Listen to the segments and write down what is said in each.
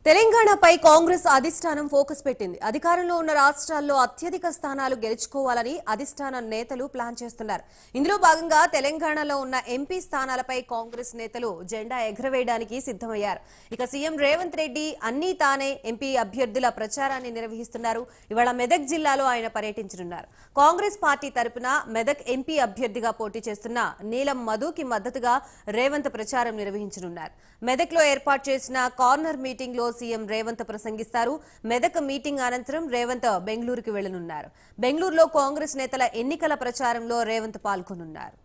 తెలంగాణపై కాంగ్రెస్ అధిష్టానం ఫోకస్ పెట్టింది. అధికారంలో ఉన్న రాష్ట్రాల్లో అత్యధిక స్థానాలు గెలుచుకోవాలని అధిష్టానం నేతలు ప్లాన్ చేస్తున్నారు. ఇందులో భాగంగా తెలంగాణలో ఉన్న ఎంపీ స్థానాలపై కాంగ్రెస్ నేతలు జెండా ఎగరవేయడానికి సిద్ధమయ్యారు. ఇక సీఎం రేవంత్ రెడ్డి అన్ని తానే ఎంపీ అభ్యర్థుల ప్రచారాన్ని నిర్వహిస్తున్నారు. ఇవాళ మెదక్ జిల్లాలో ఆయన పర్యటించనున్నారు. కాంగ్రెస్ పార్టీ తరపున మెదక్ ఎంపీ అభ్యర్థిగా పోటీ చేస్తున్న నీలం మధుకి మద్దతుగా రేవంత్ ప్రచారం నిర్వహించనున్నారు. మెదక్ లో ఏర్పాటు చేసిన కార్నర్ మీటింగ్ లో సీఎం రేవంత్ ప్రసంగిస్తారు. మెదక్ మీటింగ్ అనంతరం రేవంత్ బెంగళూరుకు వెళ్లనున్నారు. బెంగళూరులో కాంగ్రెస్ నేతల ఎన్నికల ప్రచారంలో రేవంత్ పాల్గొనున్నారు.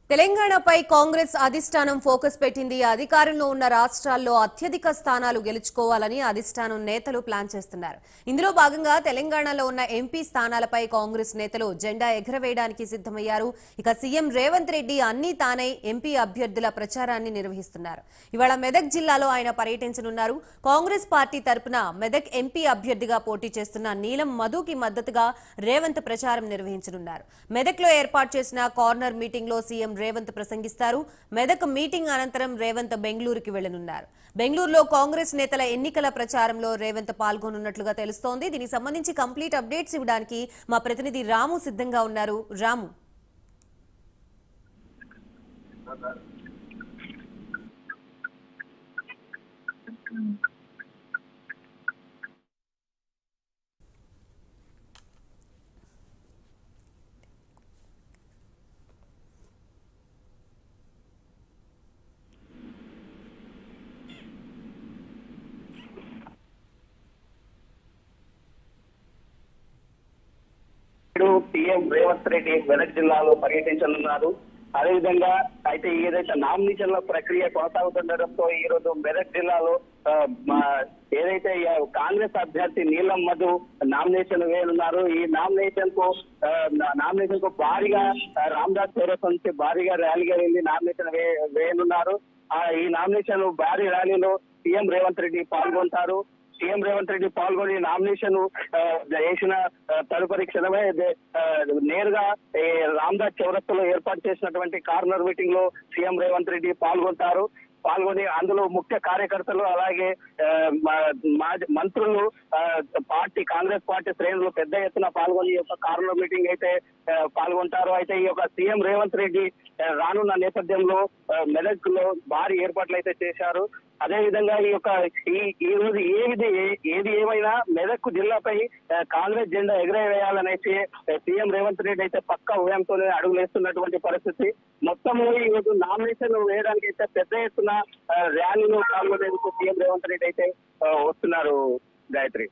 తెలంగాణపై కాంగ్రెస్ అధిష్టానం ఫోకస్ పెట్టింది. అధికారంలో ఉన్న రాష్ట్రాల్లో అత్యధిక స్థానాలు గెలుచుకోవాలని అధిష్టానం నేతలు ప్లాన్ చేస్తున్నారు. ఇందులో భాగంగా తెలంగాణలో ఉన్న ఎంపీ స్థానాలపై కాంగ్రెస్ నేతలు జెండా ఎగరవేయడానికి సిద్ధమయ్యారు. ఇక సీఎం రేవంత్ రెడ్డి అన్ని తానే ఎంపీ అభ్యర్థుల ప్రచారాన్ని నిర్వహిస్తున్నారు. ఇవాళ మెదక్ జిల్లాలో ఆయన పర్యటించనున్నారు. కాంగ్రెస్ పార్టీ తరపున మెదక్ ఎంపీ అభ్యర్థిగా పోటీ చేస్తున్న నీలం మధుకి మద్దతుగా రేవంత్ ప్రచారం నిర్వహించనున్నారు. మెదక్ లో ఏర్పాటు చేసిన కార్నర్ మీటింగ్ లో సీఎం రేవంత్ ప్రసంగిస్తారు. మెదక్ మీటింగ్ అనంతరం రేవంత్ బెంగళూరుకి వెళ్లనున్నారు. బెంగళూరులో కాంగ్రెస్ నేతల ఎన్నికల ప్రచారంలో రేవంత్ పాల్గొనున్నట్లుగా తెలుస్తోంది. దీనికి సంబంధించి కంప్లీట్ అప్డేట్స్ ఇవ్వడానికి మా ప్రతినిధి రాము సిద్ధంగా ఉన్నారు. రాము, సీఎం రేవంత్ రెడ్డి మెదక్ జిల్లాలో పర్యటించనున్నారు. అదేవిధంగా అయితే ఏదైతే నామినేషన్ల ప్రక్రియ కొనసాగుతుండటంతో ఈ రోజు మెదక్ జిల్లాలో ఏదైతే కాంగ్రెస్ అభ్యర్థి నీలం మధు నామినేషన్ వేయనున్నారు. ఈ నామినేషన్ కు భారీగా రామదాస్ చౌరస్తా నుంచి భారీగా ర్యాలీగా వెళ్లి నామినేషన్ వేయనున్నారు. ఈ నామినేషన్ భారీ ర్యాలీలో సీఎం రేవంత్ రెడ్డి పాల్గొంటారు. సీఎం రేవంత్ రెడ్డి పాల్గొని నామినేషన్ వేసిన తదుపరి క్షణమే నేరుగా రామదాస్ చౌరస్తాలో ఏర్పాటు చేసినటువంటి కార్నర్ మీటింగ్ లో సీఎం రేవంత్ రెడ్డి పాల్గొని అందులో ముఖ్య కార్యకర్తలు అలాగే మంత్రులు కాంగ్రెస్ పార్టీ శ్రేణులు పెద్ద ఎత్తున పాల్గొని ఈ యొక్క కార్నర్ మీటింగ్ అయితే పాల్గొంటారు. అయితే ఈ యొక్క సీఎం రేవంత్ రెడ్డి రానున్న నేపథ్యంలో మెదక్ లో భారీ ఏర్పాట్లు అయితే చేశారు. అదే విధంగా ఈ రోజు ఏది ఏమైనా మెదక్ జిల్లాపై కాంగ్రెస్ జెండా ఎగరవేయాలనేసి సీఎం రేవంత్ రెడ్డి అయితే పక్కా ఊహంతోనే అడుగులేస్తున్నటువంటి పరిస్థితి. మొత్తము ఈ రోజు నామినేషన్ వేయడానికి అయితే పెద్ద ఎత్తున ర్యాలీలో పాల్గొనేందుకు సీఎం రేవంత్ రెడ్డి అయితే వస్తున్నారు. గాయత్రి.